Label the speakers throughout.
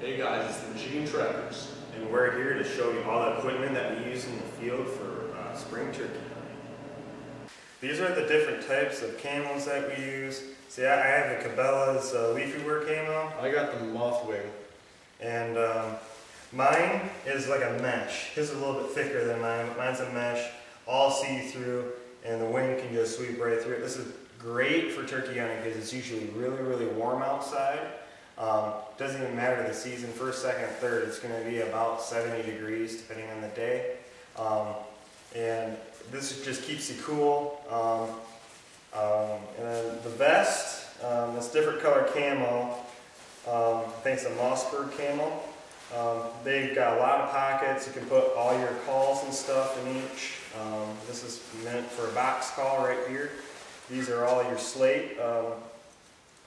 Speaker 1: Hey guys, it's the Michigantrappers.
Speaker 2: And we're here to show you all the equipment that we use in the field for spring turkey hunting. These are the different types of camos that we use. See, I have the Cabela's leafy wear camo.
Speaker 1: I got the moth wing.
Speaker 2: And mine is like a mesh. His is a little bit thicker than mine, but mine's a mesh, all see-through, and the wind can just sweep right through it. This is great for turkey hunting because it's usually really, really warm outside. Doesn't even matter the season, first, second, third, it's going to be about 70 degrees depending on the day. And this just keeps you cool. And then the vest, this different color camo, I think it's a Mossberg camo. They've got a lot of pockets. You can put all your calls and stuff in each. This is meant for a box call right here. These are all your slate,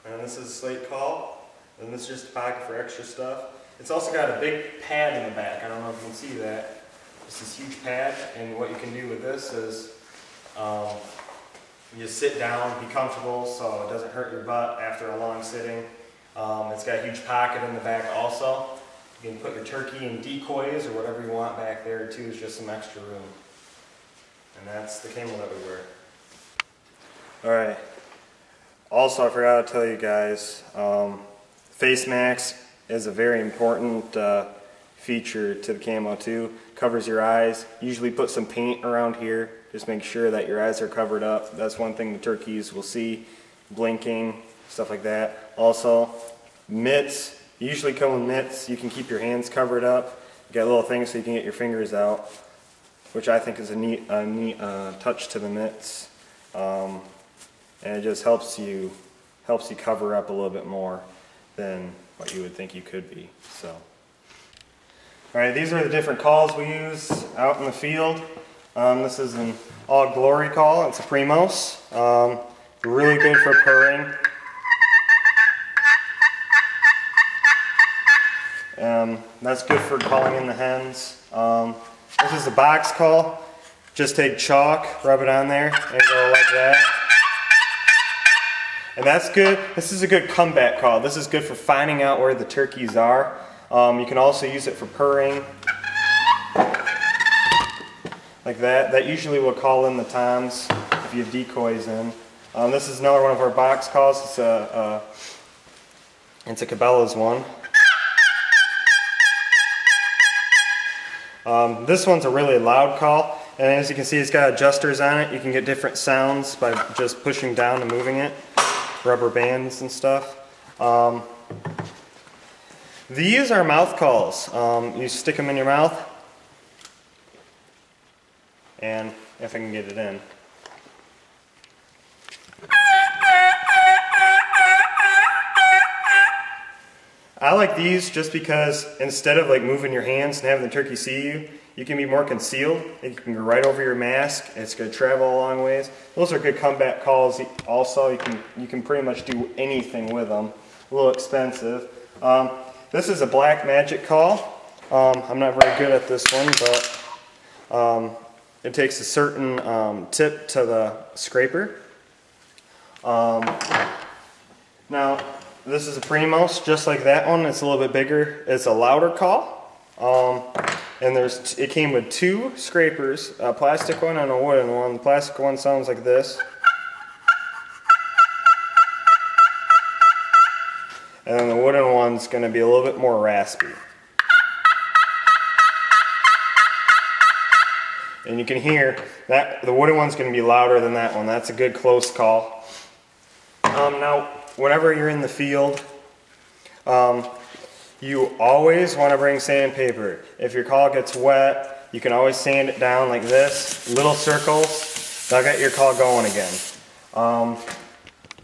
Speaker 2: and this is a slate call. And this is just a pocket for extra stuff. It's also got a big pad in the back. I don't know if you can see that. It's this huge pad, and what you can do with this is you just sit down, be comfortable so it doesn't hurt your butt after a long sitting. It's got a huge pocket in the back also. You can put your turkey in decoys or whatever you want back there too. It's just some extra room. And that's the camo that we wear. Alright. Also, I forgot to tell you guys, face mask is a very important feature to the camo too. Covers your eyes. Usually put some paint around here. Just make sure that your eyes are covered up. That's one thing the turkeys will see. Blinking, stuff like that. Also, mitts. You usually come with mitts. You can keep your hands covered up. You got little things so you can get your fingers out, which I think is a neat touch to the mitts. And it just helps you cover up a little bit more than what you would think you could be. So, all right, these are the different calls we use out in the field. This is an all glory call. It's a Primos. Really good for purring. That's good for calling in the hens. This is a box call. Just take chalk, rub it on there, and go like that. And that's good. This is a good comeback call. This is good for finding out where the turkeys are. You can also use it for purring. Like that. That usually will call in the toms if you have decoys in. This is another one of our box calls. It's a Cabela's one. This one's a really loud call. And as you can see, it's got adjusters on it. You can get different sounds by just pushing down and moving it. Rubber bands and stuff. These are mouth calls. You stick them in your mouth, and if I can get it in. I like these just because instead of like moving your hands and having the turkey see you, you can be more concealed. It can go right over your mask. It's going to travel a long ways. Those are good comeback calls. Also, you can pretty much do anything with them. A little expensive. This is a black magic call. I'm not very good at this one, but it takes a certain tip to the scraper. Now, this is a Primos, just like that one. It's a little bit bigger. It's a louder call. And it came with two scrapers, a plastic one and a wooden one. The plastic one sounds like this. And then the wooden one's going to be a little bit more raspy. And you can hear that the wooden one's going to be louder than that one. That's a good close call. Now, whenever you're in the field, you always want to bring sandpaper. If your call gets wet, you can always sand it down like this, little circles. That'll get your call going again.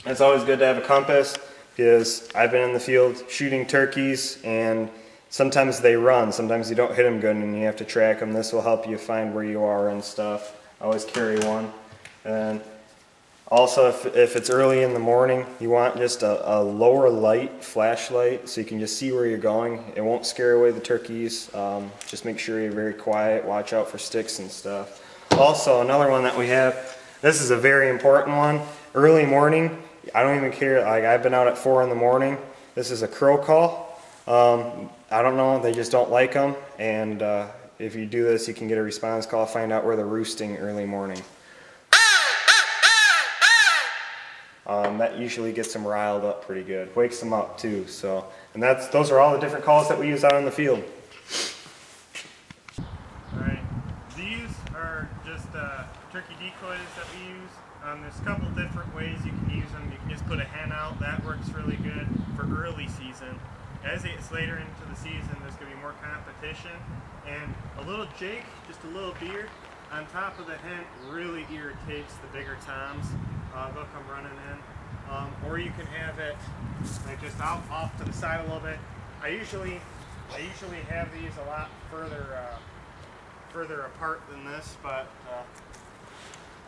Speaker 2: It's always good to have a compass because I've been in the field shooting turkeys and sometimes they run. Sometimes you don't hit them good and you have to track them. This will help you find where you are and stuff. I always carry one. And also, if it's early in the morning, you want just a lower light, flashlight, so you can just see where you're going. It won't scare away the turkeys. Just make sure you're very quiet. Watch out for sticks and stuff. Also, another one that we have, this is a very important one. Early morning, I don't even care. Like, I've been out at 4 in the morning. This is a crow call. I don't know, they just don't like them, and if you do this, you can get a response call, find out where they're roosting early morning. That usually gets them riled up pretty good, wakes them up too. So, and those are all the different calls that we use out in the field. All right, these are just turkey decoys that we use. There's a couple different ways you can use them. You can just put a hen out, that works really good for early season. As it gets later into the season, there's going to be more competition, and a little jake, just a little deer, on top of the hen really irritates the bigger toms. They'll come running in. Or you can have it like just out off to the side a little bit. I usually have these a lot further apart than this, but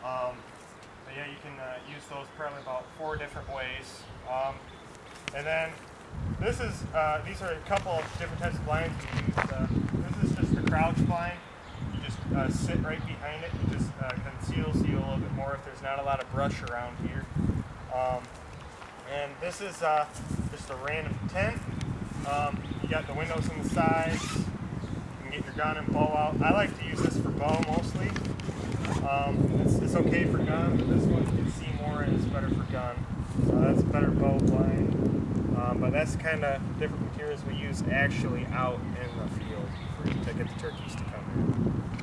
Speaker 2: yeah, you can use those probably about 4 different ways. And then these are a couple of different types of blinds you use. This is just a crouch blind. You just sit right behind it. It just conceals you a little bit more if there's not a lot of brush around here. And this is just a random tent. You got the windows on the sides. You can get your gun and bow out. I like to use this for bow mostly. It's okay for gun, but this one you can see more and it's better for gun. That's a better bow blind. But that's kind of different materials we use actually out in the field to get the turkeys to come in.